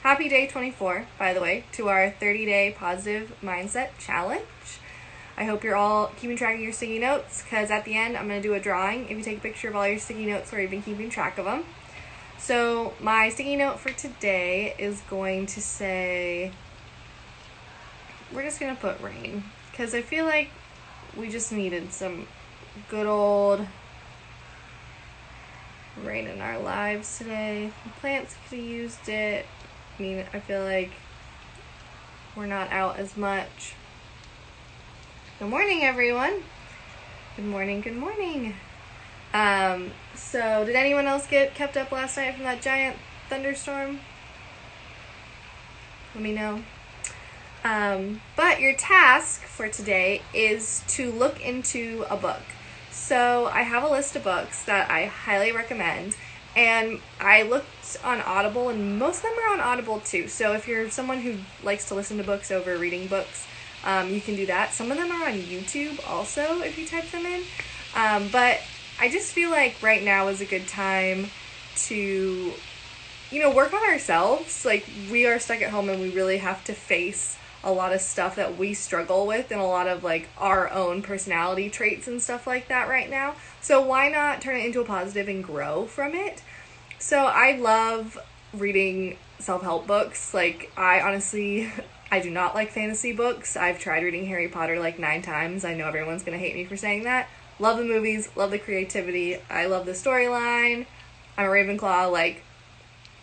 Happy day 24, by the way, to our 30-day positive mindset challenge. I hope you're all keeping track of your sticky notes, because at the end I'm going to do a drawing if you take a picture of all your sticky notes where you've been keeping track of them. So my sticky note for today is going to say, we're just going to put rain, because I feel like we just needed some good old rain in our lives today. The plants could have used it. I mean, I feel like we're not out as much. Good morning, everyone. Good morning, good morning. So did anyone else get kept up last night from that giant thunderstorm? Let me know. But your task for today is to look into a book. So I have a list of books that I highly recommend, and I looked on Audible, and most of them are on Audible too. So if you're someone who likes to listen to books over reading books, you can do that. Some of them are on YouTube also if you type them in. But I just feel like right now is a good time to, work on ourselves. Like, we are stuck at home and we really have to face a lot of stuff that we struggle with, and a lot of like our own personality traits and stuff like that right now. So why not turn it into a positive and grow from it? So I love reading self-help books. Like, I do not like fantasy books. I've tried reading Harry Potter like 9 times. I know everyone's gonna hate me for saying that. Love the movies, love the creativity, I love the storyline. I'm a Ravenclaw,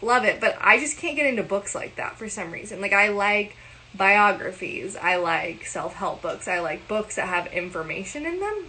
love it. But I just can't get into books like that for some reason. Like, I like biographies, I like self-help books, I like books that have information in them.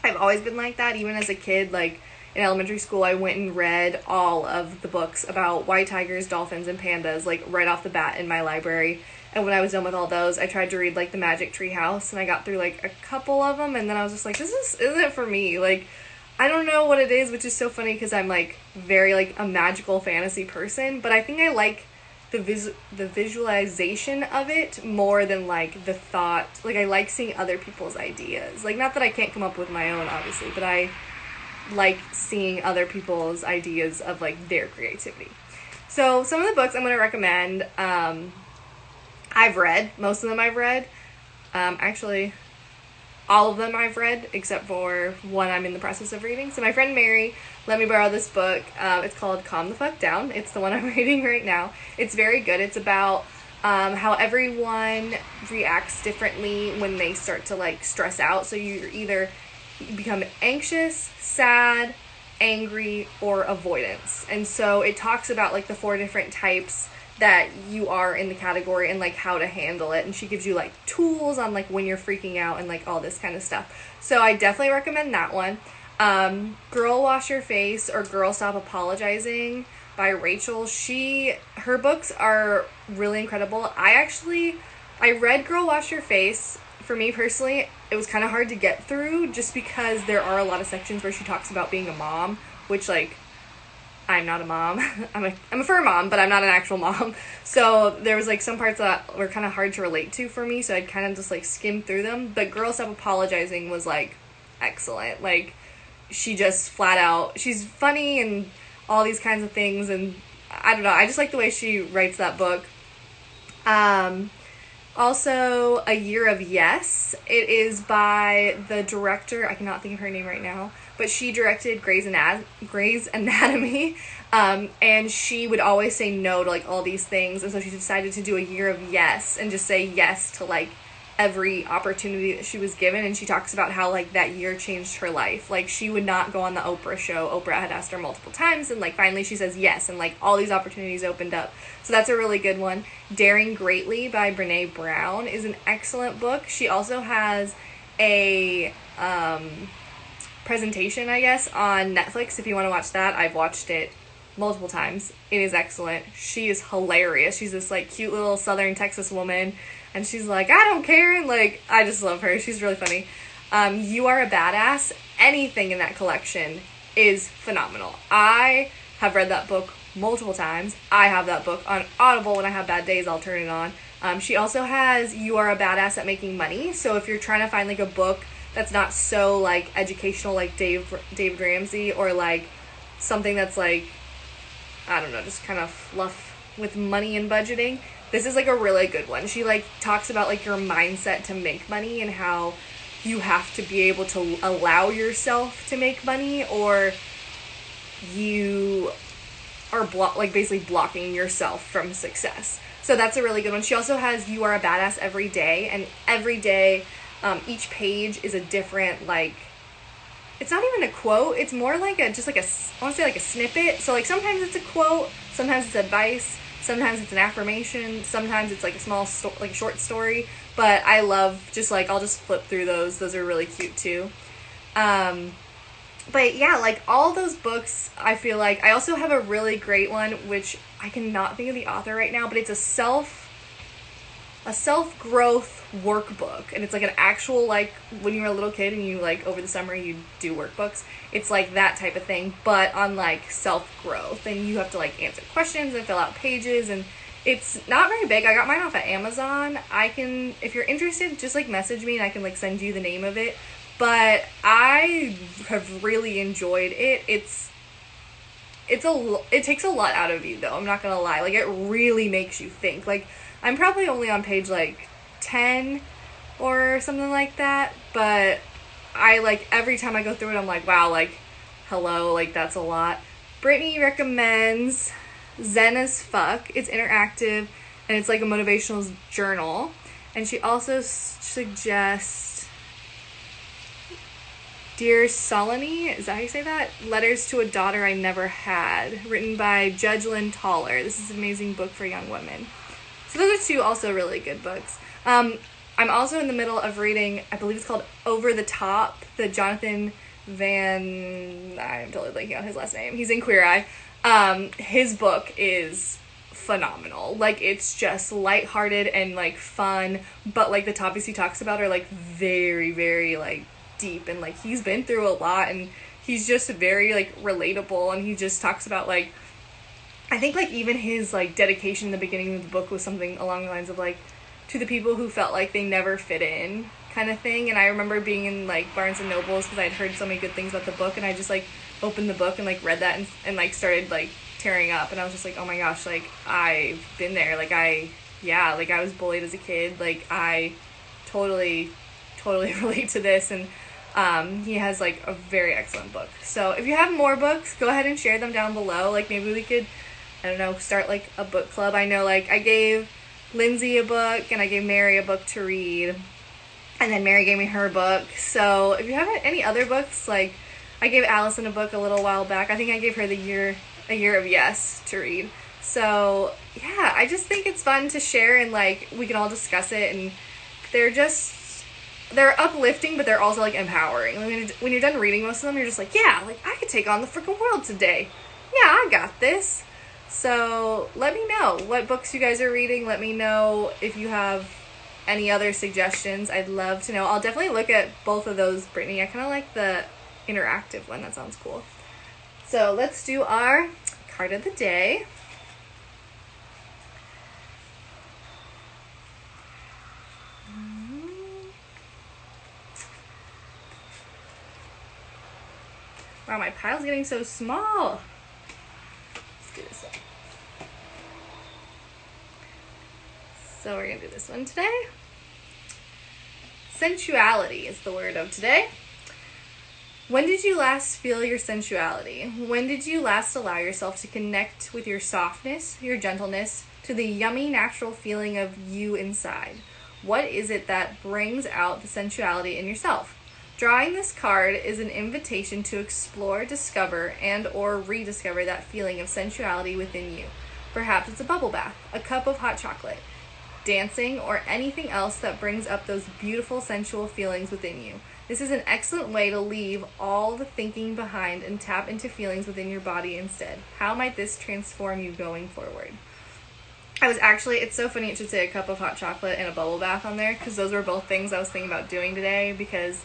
I've always been like that. Even as a kid, in elementary school, I went and read all of the books about white tigers, dolphins, and pandas, right off the bat in my library. And when I was done with all those, I tried to read, The Magic Tree House, and I got through, a couple of them, and then I was just like, this isn't for me. I don't know what it is, which is so funny, because I'm, very, a magical fantasy person, but I think I like the visualization of it more than, the thought. I like seeing other people's ideas. Not that I can't come up with my own, obviously, but I like seeing other people's ideas of, their creativity. So, some of the books I'm going to recommend, I've read. Most of them I've read. Actually, all of them I've read, except for one I'm in the process of reading. So my friend Mary let me borrow this book. It's called Calm the Fuck Down. It's the one I'm reading right now. It's very good. It's about how everyone reacts differently when they start to, stress out. So you become anxious, sad, angry, or avoidance. And so it talks about, the 4 different types that you are in the category and how to handle it, and she gives you tools on when you're freaking out and all this kind of stuff. So I definitely recommend that one. Girl Wash Your Face or Girl Stop Apologizing by Rachel. Her books are really incredible. I read Girl Wash Your Face. For me personally, it was kind of hard to get through just because there are a lot of sections where she talks about being a mom, which I'm not a mom. I'm a fur mom, but I'm not an actual mom. So there was some parts that were kind of hard to relate to for me, so I'd kind of just skim through them. But Girl Stop Apologizing was excellent. She just flat out, she's funny and all these kinds of things, and I don't know, I just like the way she writes that book. Also, A Year of Yes. It is by the director, I cannot think of her name right now, but she directed Grey's Anatomy, and she would always say no to all these things, and so she decided to do A Year of Yes and just say yes to every opportunity that she was given. And she talks about how that year changed her life. She would not go on the Oprah show. Oprah had asked her multiple times, and finally she says yes, and all these opportunities opened up. So that's a really good one. Daring Greatly by Brene Brown is an excellent book. She also has a presentation, I guess, on Netflix if you want to watch that. I've watched it multiple times. It is excellent. She is hilarious. She's this cute little Southern Texas woman, and she's I don't care, and I just love her. She's really funny. You Are a Badass. Anything in that collection is phenomenal. I have read that book multiple times. I have that book on Audible. When I have bad days, I'll turn it on. She also has You Are a Badass at Making Money. So if you're trying to find a book that's not so educational, Dave Ramsey, or something that's I don't know, just kind of with money and budgeting, this is like a really good one. She like talks about like your mindset to make money and how you have to be able to allow yourself to make money, or you are basically blocking yourself from success. So that's a really good one. She also has You Are a Badass Every Day, and every day, each page is a different, like, it's not even a quote, it's more like I want to say like a snippet. So like sometimes it's a quote, sometimes it's advice, sometimes it's an affirmation, sometimes it's like a short story. But I love I'll just flip through those. Those are really cute too. But yeah, like all those books, I feel like I also have a really great one, which I cannot think of the author right now, but it's a self-growth workbook, and it's like an actual, like when you were a little kid and you like over the summer you do workbooks. It's like that type of thing, but on like self-growth, and you have to like answer questions and fill out pages, and it's not very big. I got mine off of Amazon. If you're interested, just like message me and I can like send you the name of it. But I have really enjoyed it. It takes a lot out of you though, I'm not gonna lie. Like it really makes you think. Like I'm probably only on page like 10 or something like that, but I like every time I go through it I'm like, wow, like hello, like that's a lot. Brittany recommends Zen as Fuck. It's interactive and it's like a motivational journal. And she also suggests Dear Solony, is that how you say that? Letters to a Daughter I Never Had, written by Judge Lynn Toller. This is an amazing book for young women. So those are two also really good books. I'm also in the middle of reading, I believe it's called Over the Top, the Jonathan I'm totally blanking on his last name. He's in Queer Eye. His book is phenomenal. Like it's just lighthearted and like fun, but like the topics he talks about are like very, very like deep, and like he's been through a lot, and he's just very like relatable, and he just talks about like, I think like even his like dedication in the beginning of the book was something along the lines of like, to the people who felt like they never fit in kind of thing. And I remember being in like Barnes and Nobles because I'd heard so many good things about the book, and I just like opened the book and like read that and like started like tearing up, and I was just like, oh my gosh, like I've been there. Like I was bullied as a kid. Like I totally relate to this. And he has like a very excellent book. So if you have more books, go ahead and share them down below. Like maybe we could, I don't know, start like a book club. I know like I gave Lindsay a book and I gave Mary a book to read, and then Mary gave me her book. So if you have any other books, like I gave Allison a book a little while back. I think I gave her A Year of Yes to read. So yeah, I just think it's fun to share, and like we can all discuss it, and they're uplifting, but they're also like empowering. When you're done reading most of them, you're just like, yeah, like I could take on the freaking world today. Yeah, I got this. So let me know what books you guys are reading. Let me know if you have any other suggestions. I'd love to know. I'll definitely look at both of those, Brittany. I kind of like the interactive one. That sounds cool. So let's do our card of the day. Wow, my pile's getting so small. Let's do this one. So we're going to do this one today. Sensuality is the word of today. When did you last feel your sensuality? When did you last allow yourself to connect with your softness, your gentleness, to the yummy natural feeling of you inside? What is it that brings out the sensuality in yourself? Drawing this card is an invitation to explore, discover, and or rediscover that feeling of sensuality within you. Perhaps it's a bubble bath, a cup of hot chocolate, dancing, or anything else that brings up those beautiful sensual feelings within you. This is an excellent way to leave all the thinking behind and tap into feelings within your body instead. How might this transform you going forward? It's so funny it should say a cup of hot chocolate and a bubble bath on there, because those were both things I was thinking about doing today, because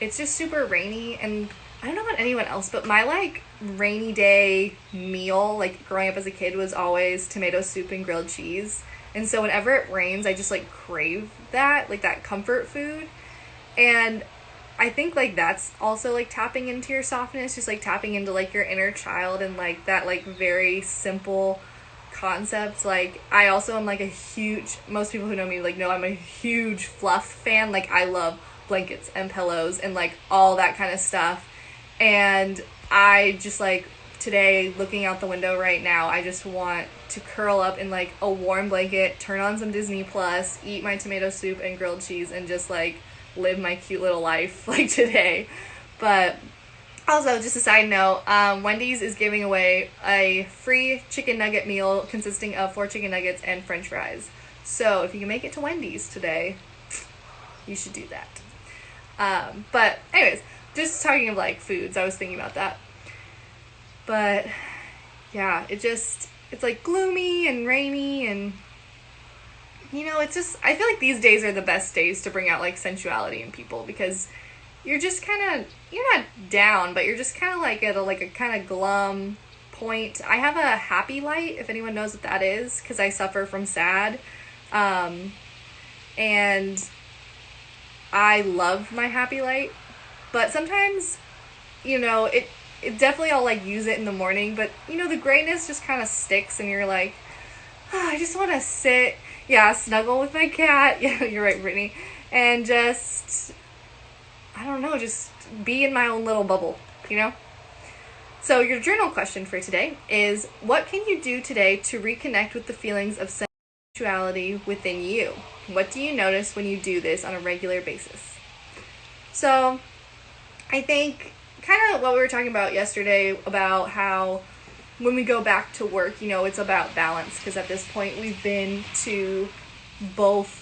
it's just super rainy, and I don't know about anyone else, but my like rainy day meal, like growing up as a kid, was always tomato soup and grilled cheese. And so whenever it rains, I just like crave that, like that comfort food. And I think like that's also like tapping into your softness, just like tapping into like your inner child, and like that like very simple concept. Like, I also am like a huge, most people who know me like know I'm a huge fluff fan. Like, I love blankets and pillows and like all that kind of stuff. And I just like, today, looking out the window right now, I just want to curl up in like a warm blanket, turn on some Disney Plus, eat my tomato soup and grilled cheese, and just like live my cute little life like today. But also, just a side note, Wendy's is giving away a free chicken nugget meal consisting of 4 chicken nuggets and french fries. So if you can make it to Wendy's today, you should do that. But anyways, just talking of like foods, I was thinking about that. But yeah, it's like gloomy and rainy, and you know, it's just, I feel like these days are the best days to bring out like sensuality in people, because you're just kind of, you're not down, but you're just kind of like at a kind of glum point. I have a happy light, if anyone knows what that is, because I suffer from sad. And I love my happy light, but sometimes, you know, it definitely, I'll like use it in the morning, but you know, the grayness just kind of sticks, and you're like, oh, I just want to sit, snuggle with my cat. Yeah, you're right, Brittany, and just, I don't know, just be in my own little bubble, you know? So your journal question for today is, what can you do today to reconnect with the feelings of sensuality within you? What do you notice when you do this on a regular basis? So I think kind of what we were talking about yesterday about how when we go back to work, you know, it's about balance, because at this point we've been to both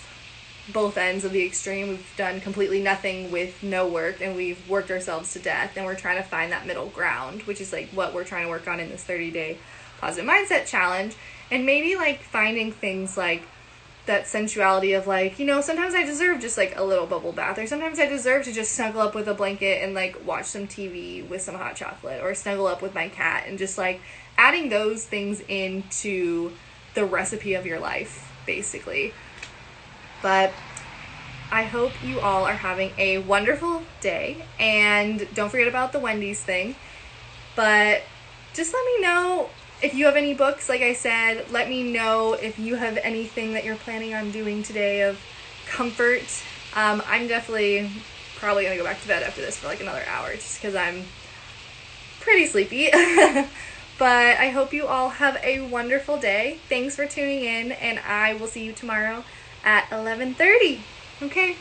ends of the extreme. We've done completely nothing with no work, and we've worked ourselves to death, and we're trying to find that middle ground, which is like what we're trying to work on in this 30-day positive mindset challenge. And maybe like finding things like that sensuality of like, you know, sometimes I deserve just like a little bubble bath, or sometimes I deserve to just snuggle up with a blanket and like watch some TV with some hot chocolate, or snuggle up with my cat, and just like adding those things into the recipe of your life, basically. But I hope you all are having a wonderful day, and don't forget about the Wendy's thing. But just let me know if you have any books. Like I said, let me know if you have anything that you're planning on doing today of comfort. I'm definitely probably gonna go back to bed after this for like another hour, just because I'm pretty sleepy. But I hope you all have a wonderful day. Thanks for tuning in, and I will see you tomorrow at 11:30. Okay,